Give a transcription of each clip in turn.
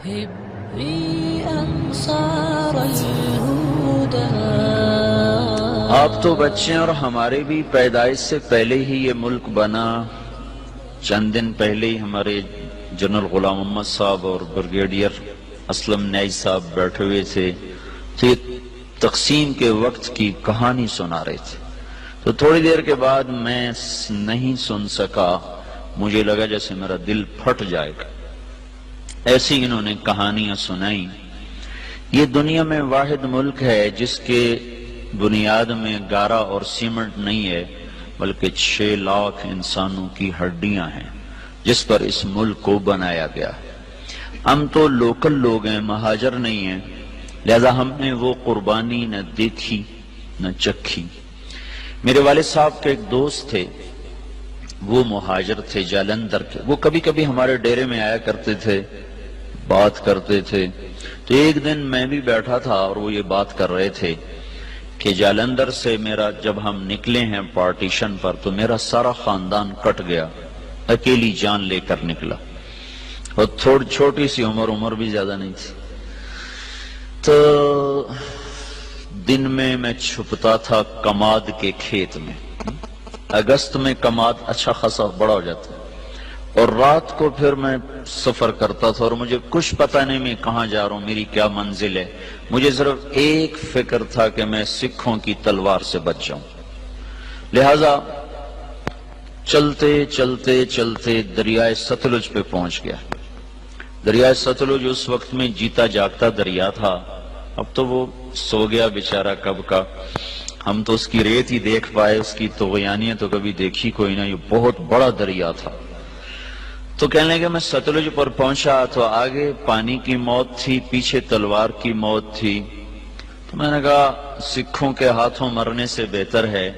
هبي أنصار الهدى. آپ تو بچے اور ہمارے بھی پیدائش سے پہلے ہی یہ ملک بنا. چند دن پہلے ہی ہمارے جنرل غلام محمد صاحب اور بریگیڈیئر اسلم نیائی صاحب بیٹھے ہوئے تھے تو یہ تقسیم کے وقت کی کہانی سنا رہے تھے. تو تھوڑی دیر کے بعد میں نہیں سن سکا، مجھے لگا جیسے میرا دل پھٹ جائے گا. ایسی انہوں نے کہانیاں سنائی. یہ دنیا میں واحد ملک ہے جس کے بنیاد میں گارا اور سیمنٹ نہیں ہے بلکہ 6 لاکھ انسانوں کی ہڈیاں ہیں جس پر اس ملک کو بنایا گیا ہے. ہم تو لوکل لوگ ہیں، مہاجر نہیں ہیں، لہذا ہم نے وہ قربانی نہ دیکھی نہ چکھی. میرے والد صاحب کے ایک دوست تھے، وہ مہاجر تھے جالندھر کے. وہ کبھی کبھی ہمارے ڈیرے میں آیا کرتے تھے، بات کرتے تھے. تو ایک دن میں بھی بیٹھا تھا اور وہ یہ بات کر رہے تھے کہ جالندھر سے میرا جب ہم نکلے ہیں پارٹیشن پر تو میرا سارا خاندان کٹ گیا، اکیلی جان لے کر نکلا. اور تھوڑی چھوٹی سی عمر بھی زیادہ نہیں تھی. تو دن میں چھپتا تھا کماد کے کھیت میں. اگست میں کماد اچھا خاصا بڑا ہو جاتا ہے. اور رات کو پھر میں سفر کرتا تھا اور مجھے کچھ پتہ نہیں میں کہاں جا رہا ہوں، میری کیا منزل ہے. مجھے صرف ایک فکر تھا کہ میں سکھوں کی تلوار سے بچ جاؤں. لہذا چلتے چلتے چلتے دریائے ستلج پہ پہنچ گیا. دریائے ستلج اس وقت میں جیتا جاگتا دریا تھا. اب تو وہ سو گیا بیچارہ کب کا. ہم تو اس کی ریت ہی دیکھ پائے، اس کی طغیانیاں تو کبھی دیکھی کوئی نہ. یہ بہت بڑا دریا تھا. تو کہنے لگے میں ستلج پر پہنچا تو آگے پانی کی موت تھی، پیچھے تلوار کی موت تھی. تو میں نے کہا سکھوں کے ہاتھوں مرنے سے بہتر ہے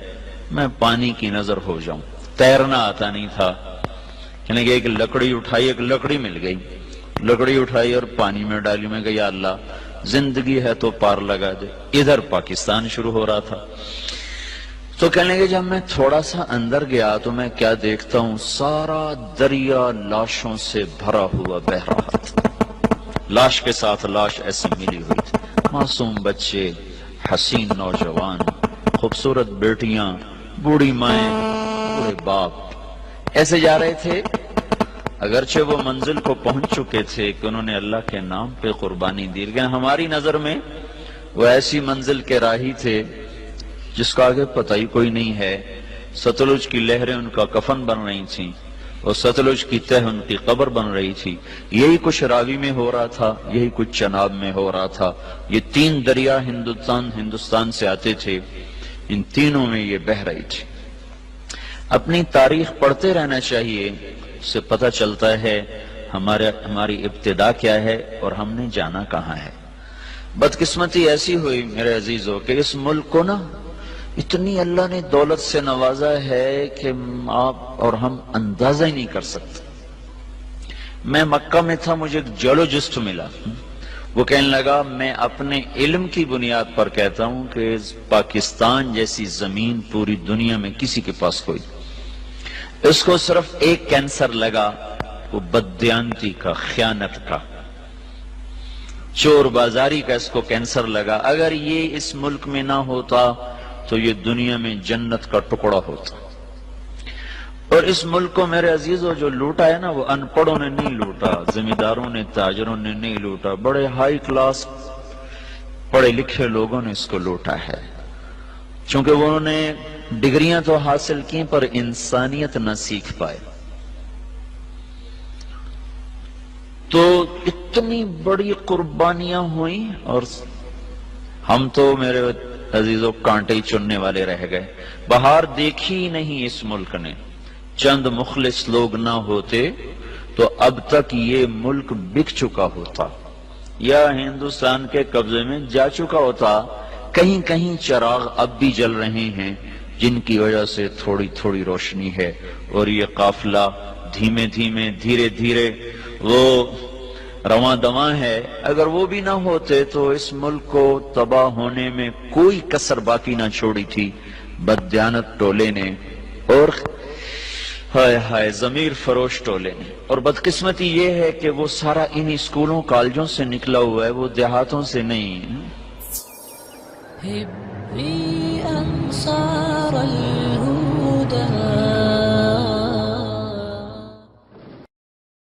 میں پانی کی نظر ہو جاؤں. تیرنا آتا نہیں تھا. کہنے لگے ایک لکڑی اٹھائی، ایک لکڑی مل گئی، لکڑی اٹھائی اور پانی میں ڈالی. میں کہا یا اللہ زندگی ہے تو پار لگا دے. ادھر پاکستان شروع ہو رہا تھا. تو کہنے لگے جب میں تھوڑا سا اندر گیا تو میں کیا دیکھتا ہوں، سارا دریا لاشوں سے بھرا ہوا بہ رہا تھا. لاش کے ساتھ لاش ایسی ملی ہوئی تھی. معصوم بچے، حسین نوجوان، خوبصورت بیٹیاں، بوڑھی مائیں، بوڑھے باپ ایسے جا رہے تھے. اگرچہ وہ منزل کو پہنچ چکے تھے کہ انہوں نے اللہ کے نام پہ قربانی دی، لیکن ہماری نظر میں وہ ایسی منزل کے راہی تھے جس کا آگے پتہ ہی کوئی نہیں ہے. ستلج کی لہریں ان کا کفن بن رہی تھیں اور ستلج کی تہ ان کی قبر بن رہی تھی. یہی کچھ راوی میں ہو رہا تھا، یہی کچھ چناب میں ہو رہا تھا. یہ 3 دریا ہندوستان سے آتے تھے، ان تینوں میں یہ بہ رہی تھی. اپنی تاریخ پڑھتے رہنا چاہیے، اس سے پتہ چلتا ہے ہماری ابتدا کیا ہے اور ہم نے جانا کہاں ہے. بدقسمتی ایسی ہوئی میرے عزیزو کہ اس ملک کو نا اتنی اللہ نے دولت سے نوازا ہے کہ آپ اور ہم اندازہ ہی نہیں کر سکتے. میں مکہ میں تھا، مجھے ایک جیولوجسٹ ملا. وہ کہنے لگا میں اپنے علم کی بنیاد پر کہتا ہوں کہ پاکستان جیسی زمین پوری دنیا میں کسی کے پاس کوئی. اس کو صرف ایک کینسر لگا، وہ بددیانتی کا، خیانت کا، چور بازاری کا اس کو کینسر لگا. اگر یہ اس ملک میں نہ ہوتا تو یہ دنیا میں جنت کا ٹکڑا ہوتا. اور اس ملک کو میرے عزیزو جو لوٹا ہے نا، وہ ان پڑھوں نے نہیں لوٹا، زمینداروں نے، تاجروں نے نہیں لوٹا، بڑے ہائی کلاس پڑھے لکھے لوگوں نے اس کو لوٹا ہے. چونکہ انہوں نے ڈگریاں تو حاصل کی پر انسانیت نہ سیکھ پائے. تو اتنی بڑی قربانیاں ہوئیں اور ہم تو میرے عزیزو کانٹے ہی چننے والے رہ گئے. بہار دیکھی نہیں اس ملک نے. چند مخلص لوگ نہ ہوتے تو اب تک یہ ملک بک چکا ہوتا یا ہندوستان کے قبضے میں جا چکا ہوتا. کہیں کہیں چراغ اب بھی جل رہے ہیں جن کی وجہ سے تھوڑی تھوڑی روشنی ہے اور یہ قافلہ دھیمے دھیمے دھیرے دھیرے وہ رواں دواں ہے. اگر وہ بھی نہ ہوتے تو اس ملک کو تباہ ہونے میں کوئی کسر باقی نہ چھوڑی تھی بددیانت ٹولے نے. اور ہائے ہائے ضمیر فروش ٹولے نے. اور بدقسمتی یہ ہے کہ وہ سارا انہی اسکولوں کالجوں سے نکلا ہوا ہے، وہ دیہاتوں سے نہیں. هبي أنصار الهدى